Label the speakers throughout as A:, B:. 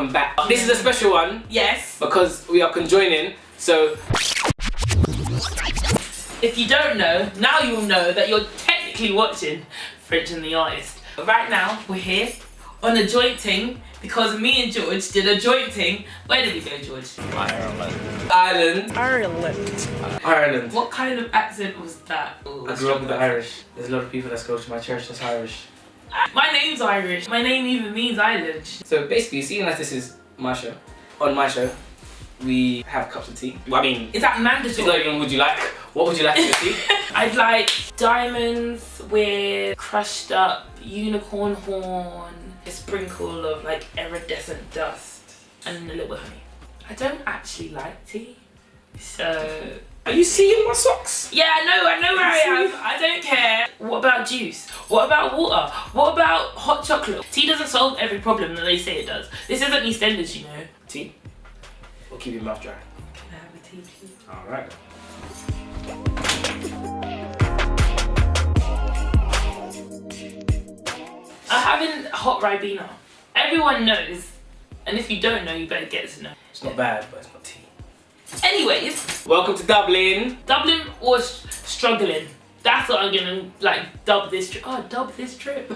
A: welcome back. This is a special one.
B: Yes.
A: Because we are conjoining, so...
B: If you don't know, now you'll know that you're technically watching French and the Artist. But right now, we're here on a joint ting because me and George did a joint ting. Where did we go, George?
A: Ireland.
B: What kind of accent was that? Ooh,
A: I grew up with the Irish. There's a lot of people that go to my church that's Irish.
B: My name's Irish. My name even means island.
A: So basically, seeing as this is my show, on my show, we have cups of tea. Well, I mean,
B: is that mandatory?
A: It's not even would you like. What would you like to tea?
B: I'd like diamonds with crushed up unicorn horn, a sprinkle of like iridescent dust, and a little bit of honey. I don't actually like tea, so...
A: Are you seeing my socks?
B: Yeah, I know where I am. I don't care. What about juice? What about water? What about hot chocolate? Tea doesn't solve every problem that they say it does. This isn't EastEnders, you know.
A: Tea? Or keep your mouth dry?
B: Can I have a tea, please?
A: Alright.
B: I'm having hot Ribena. Everyone knows, and if you don't know, you better get to know.
A: It's not bad, but it's not tea.
B: Anyways,
A: welcome to Dublin.
B: Dublin was struggling. That's what I'm gonna like dub this trip. Oh, dub this trip.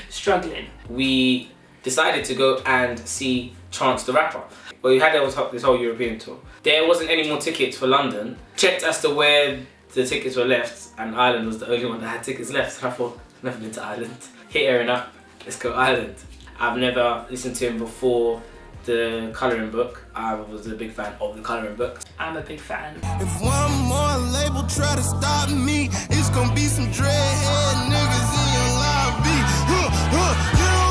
B: Struggling.
A: We decided to go and see Chance the Rapper. Well, we had this whole European tour. There wasn't any more tickets for London. Checked as to where the tickets were left, and Ireland was the only one that had tickets left. And I thought, I've never been to Ireland. Hit Erin up, let's go Ireland. I've never listened to him before the colouring book. I was a big fan of the colouring book.
B: I'm a big fan.
C: If one more label try to stop me, it's gonna be some dreadhead niggas in your lobby. You don't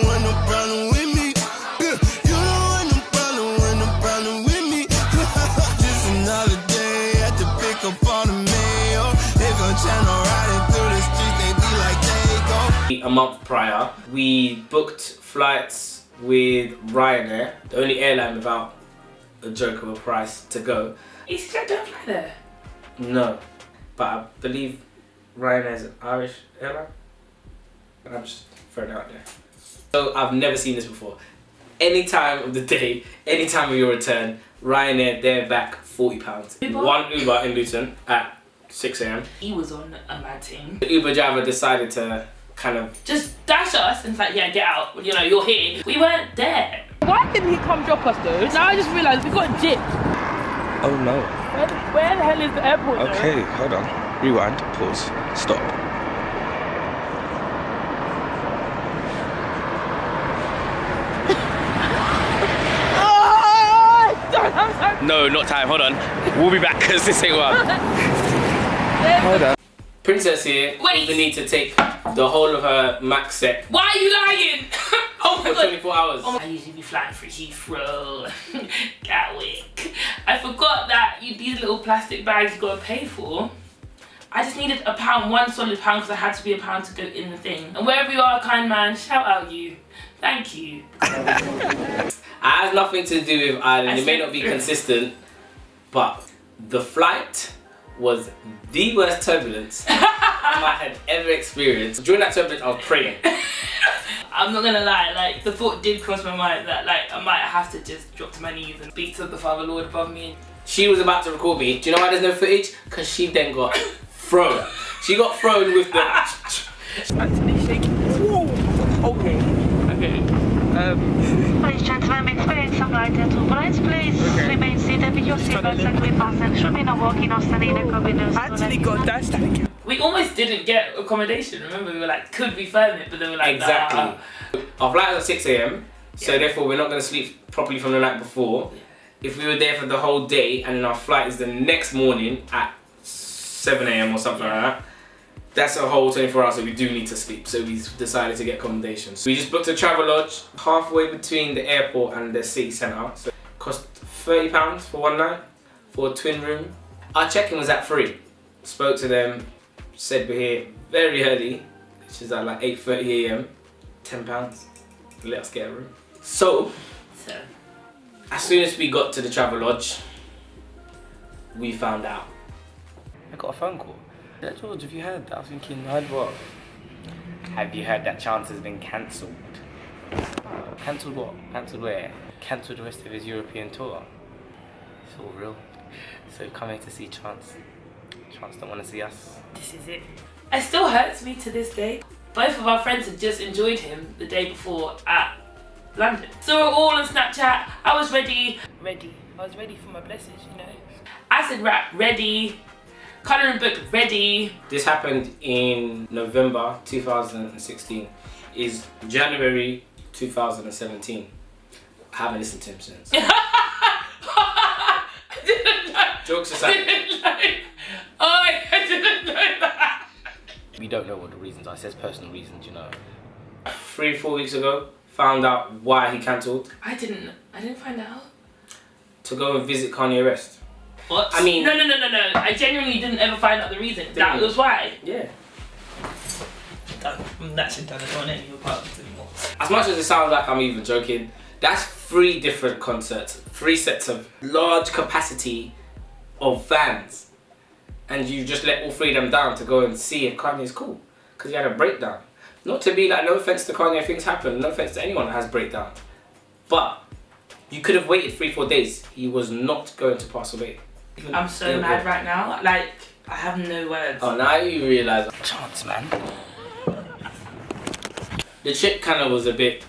C: want no problem with me. You don't want no problem with me. Just another day at the pick up on the mail. They gon' channel riding through the streets, they be like they go.
A: A month prior, we booked flights with Ryanair, the only airline without a joke of a price to go.
B: EasyJet don't fly there.
A: No, but I believe Ryanair is an Irish airline. I'm just throwing it out there. So I've never seen this before. Any time of the day, any time of your return, Ryanair, they're back £40.
B: Uber?
A: One Uber in Luton at 6 AM.
B: He was on a mad team.
A: The Uber driver decided to kind of
B: just dash us and it's like, yeah, get out. You know, you're here. We weren't there.
D: Why didn't he come drop us though? Now I just realised we got gypped.
E: Oh no.
D: Where the hell is the airport?
E: Okay, hold on. Rewind, pause, stop. No, not time, hold on. We'll be back because this ain't one. Hold on.
A: Princess here
B: Wait.
A: the need to take the whole of her max set.
B: Why are you lying? Oh my
A: for
B: God.
A: 24 hours.
B: Oh, I usually be flying for Heathrow, Gatwick. I forgot that these little plastic bags you gotta pay for. I just needed a pound, one solid pound, because I had to be a pound to go in the thing. And wherever you are, kind man, shout out you. Thank you.
A: It has nothing to do with Ireland. It may not be consistent, but the flight was the worst turbulence I had ever experienced. During that turbulence, I was praying.
B: I'm not gonna lie, like the thought did cross my mind that like I might have to just drop to my knees and speak to the Father Lord above me.
A: She was about to record me. Do you know why there's no footage? Because she then got thrown. She got thrown with the...
D: Actually shaking. Whoa. Okay.
F: Ladies and gentlemen, experience some light and turbulence. Please remain seated with your seatbelts securely fastened. Should be no walking or standing in the cabin.
D: Actually got dashed.
B: We almost didn't get accommodation. Remember, we were like, could we firm it? But they were like,
A: Exactly.
B: nah.
A: Our flight was at 6 AM, so therefore we're not going to sleep properly from the night before. If we were there for the whole day and then our flight is the next morning at 7 AM or something like that, that's a whole 24 hours, so we do need to sleep. So we decided to get accommodation. So we just booked a travel lodge halfway between the airport and the city centre. So it cost £30 for one night for a twin room. Our check-in was at 3. Spoke to them, said we're here very early, which is at like 8:30 AM. £10 to let us get a room. So, as soon as we got to the travel lodge, we found out. I got a phone call. Yeah, George, have you heard that? I was thinking, heard what? Have you heard that Chance has been cancelled? Cancelled what? Cancelled where? Cancelled the rest of his European tour. It's all real. So coming to see Chance. Chance don't want to see us.
B: This is it. It still hurts me to this day. Both of our friends had just enjoyed him the day before at London. So we're all on Snapchat. I was ready. I was ready for my blessings, you know. Acid rap ready. Colouring book ready.
A: This happened in November 2016. Is January 2017. I haven't listened to him since.
B: I didn't know.
A: Jokes aside.
B: I didn't know that.
A: We don't know what the reasons are. It says personal reasons, you know. 3-4 weeks ago, found out why he cancelled.
B: I didn't find out.
A: To go and visit Kanye West.
B: What?
A: I mean...
B: No. I genuinely didn't ever find out the reason. That was why.
A: Yeah.
B: That's it done. I don't want any of your parts anymore.
A: As much as it sounds like I'm even joking, that's 3 different concerts. 3 sets of large capacity of fans. And you just let all 3 of them down to go and see if Kanye's cool. Because he had a breakdown. Not to be like, no offense to Kanye, things happen. No offense to anyone that has breakdowns. But you could have waited 3-4 days. He was not going to pass away.
B: I'm so mad right now. Like, I have no words.
A: Oh, now you realise. Chance, man. The trip kind of was a bit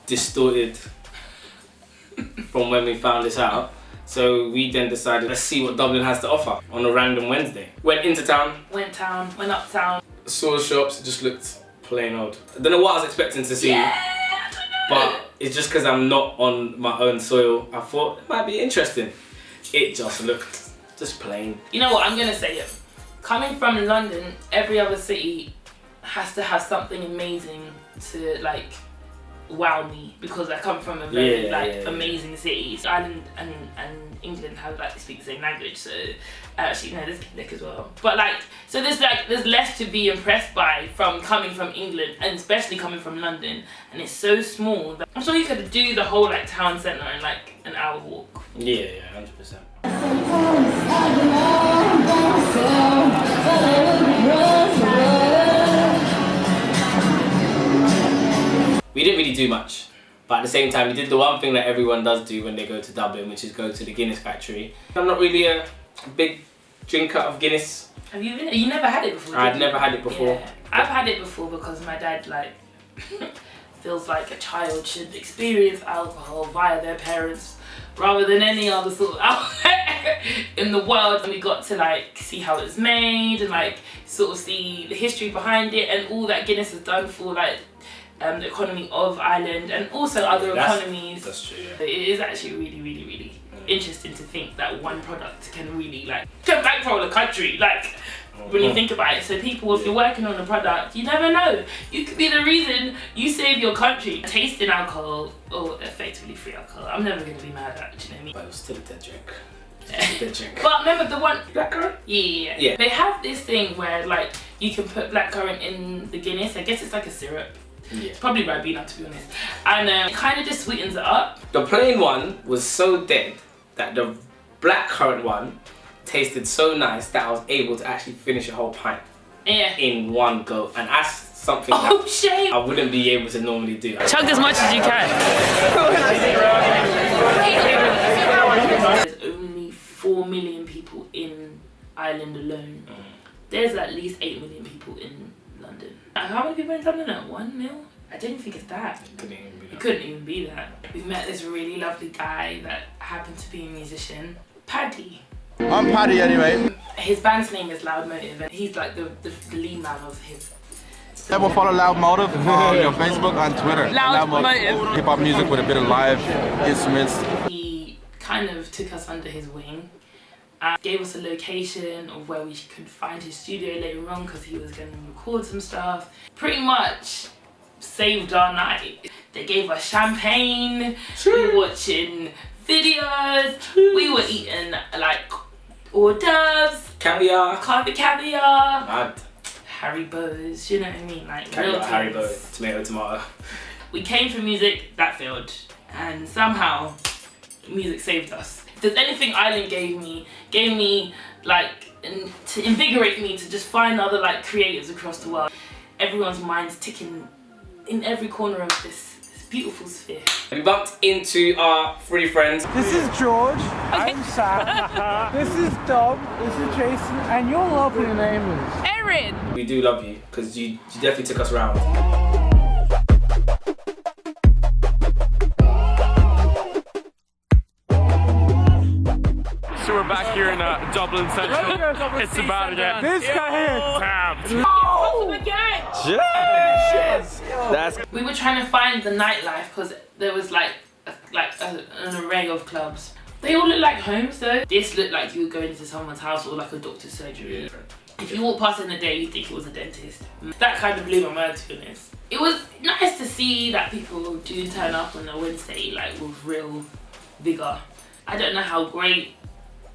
A: distorted from when we found this out. So we then decided, let's see what Dublin has to offer on a random Wednesday. Went into town.
B: Went uptown.
A: Saw shops, it just looked plain old. I don't know what I was expecting to see.
B: Yeah, I don't know.
A: But it's just because I'm not on my own soil. I thought it might be interesting. It just looked just plain.
B: You know what, I'm going to say it. Coming from London, every other city has to have something amazing to like wow me, because I come from a very amazing city. So Ireland and England have like speak the same language, so actually no, there's Gaelic as well. But like, so there's less to be impressed by from coming from England, and especially coming from London, and it's so small that I'm sure you could do the whole like town centre in like an hour walk.
A: Yeah, 100%. We didn't really do much, but at the same time we did the one thing that everyone does do when they go to Dublin, which is go to the Guinness factory. I'm not really a big drinker of Guinness.
B: Have you been? You never had it before?
A: I'd never had it before.
B: Yeah. I've had it before because my dad like feels like a child should experience alcohol via their parents rather than any other sort of outlet in the world. And we got to like see how it's made and like sort of see the history behind it and all that Guinness has done for like the economy of Ireland and also other economies.
A: That's true, yeah.
B: It is actually really interesting to think that one product can really like bankroll a country, like when you think about it. So people, if you're working on a product, you never know. You could be the reason you save your country. Tasting alcohol, or effectively free alcohol, I'm never going to be mad at it, do you know what I mean?
A: But it was still a dead drink.
B: But remember the one...
A: Blackcurrant?
B: Yeah. They have this thing where like you can put blackcurrant in the Guinness. I guess it's like a syrup.
A: Yeah.
B: It's probably Ribena, to be honest. And it kind of just sweetens it up.
A: The plain one was so dead that the blackcurrant one tasted so nice that I was able to actually finish a whole pint in one go. And that's something that
B: shame.
A: I wouldn't be able to normally do.
D: Chug as much as you can.
B: There's only 4 million people in Ireland alone. There's at least 8 million people in London. How many people in London now? 1 mil? I didn't think it's that. It couldn't even be that. We've met this really lovely guy that happened to be a musician, Paddy.
G: I'm Paddy anyway.
B: His band's name is Loud Motive and he's like the lead man of his.
G: Everyone follow Loud Motive on your Facebook and Twitter.
D: Loud Motive.
G: Hip hop music with a bit of live instruments.
B: He kind of took us under his wing. Gave us a location of where we could find his studio later on because he was going to record some stuff. Pretty much saved our night. They gave us champagne, we were watching videos, we were eating like hors d'oeuvres,
A: Caviar.
B: caviar,
A: Mad.
B: Haribos, you know what I mean? Like
A: Caviar,
B: real
A: Haribo,
B: things.
A: tomato.
B: We came for music, that failed. And somehow, music saved us. If there's anything Ireland gave me like to invigorate me to just find other like creators across the world. Everyone's mind's ticking in every corner of this beautiful sphere.
A: We bumped into our 3 friends.
H: This is George. I'm Sam. This is Dom. This is Jason. And your lovely name is
D: Erin.
A: We do love you because you definitely took us round.
E: So we're back here in Dublin Central. It's about to get
H: this guy here.
E: tabbed.
A: Yes!
B: We were trying to find the nightlife because there was like an array of clubs. They all look like homes though. This looked like you were going to someone's house or like a doctor's surgery. If you walk past in the day, you think it was a dentist. That kind of blew my mind, to be honest. It was nice to see that people do turn up on a Wednesday like with real vigour. I don't know how great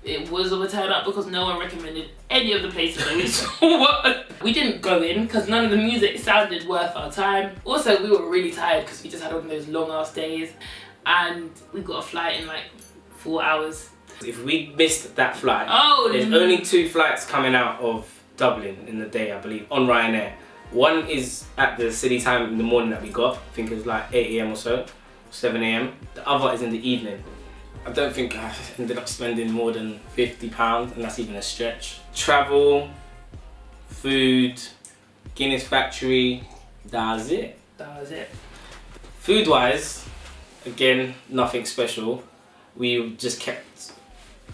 B: it was of a turn up because no one recommended any of the places that we saw. We didn't go in because none of the music sounded worth our time. Also, we were really tired because we just had one of those long ass days and we got a flight in like 4 hours.
A: If we missed that flight, there's
B: no.
A: only 2 flights coming out of Dublin in the day, I believe, on Ryanair. One is at the city time in the morning that we got. I think it was like 8 AM or so, 7 AM. The other is in the evening. I don't think I ended up spending more than £50, and that's even a stretch. Travel, food, Guinness Factory, that's it.
B: That was it.
A: Food-wise, again, nothing special. We just kept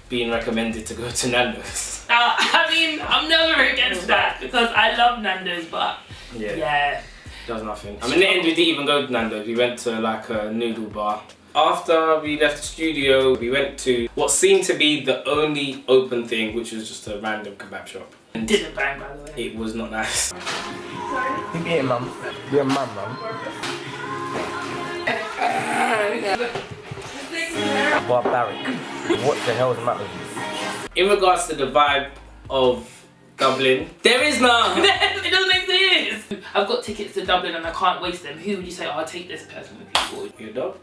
A: being recommended to go to Nando's.
B: I mean, I'm never against that because I love Nando's, but yeah.
A: Does nothing. I mean, in the end, we didn't even go to Nando's. We went to like a noodle bar. After we left the studio, we went to what seemed to be the only open thing, which was just a random kebab shop.
B: It didn't bang, by the way.
A: It was not nice.
H: You be a mum. Be a mum. Barbaric. What the hell is the matter with you?
A: In regards to the vibe of Dublin, there is none.
B: It doesn't exist. I've got tickets to Dublin and I can't waste them. Who would you say, oh, I'll take this person with you?
A: Your dog?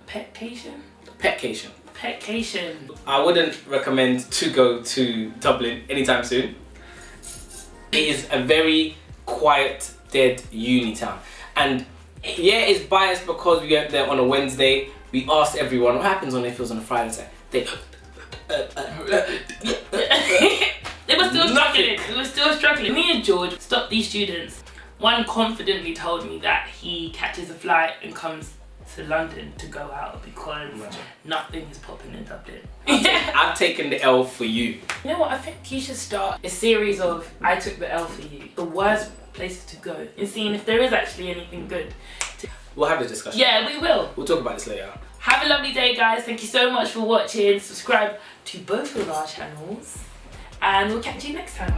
B: Petcation?
A: Petcation.
B: Petcation.
A: I wouldn't recommend to go to Dublin anytime soon. It is a very quiet, dead uni town. And yeah, it's biased because we went there on a Wednesday. We asked everyone what happens on if it was on a Friday. They
B: were still struggling. We were still struggling. Me and George stopped these students. One confidently told me that he catches a flight and comes to London to go out because nothing is popping in Dublin.
A: I've taken the L for you.
B: You know what? I think you should start a series of I took the L for you. The worst places to go and seeing if there is actually anything good.
A: We'll have a discussion.
B: Yeah, we will.
A: We'll talk about this later.
B: Have a lovely day, guys. Thank you so much for watching. Subscribe to both of our channels and we'll catch you next time.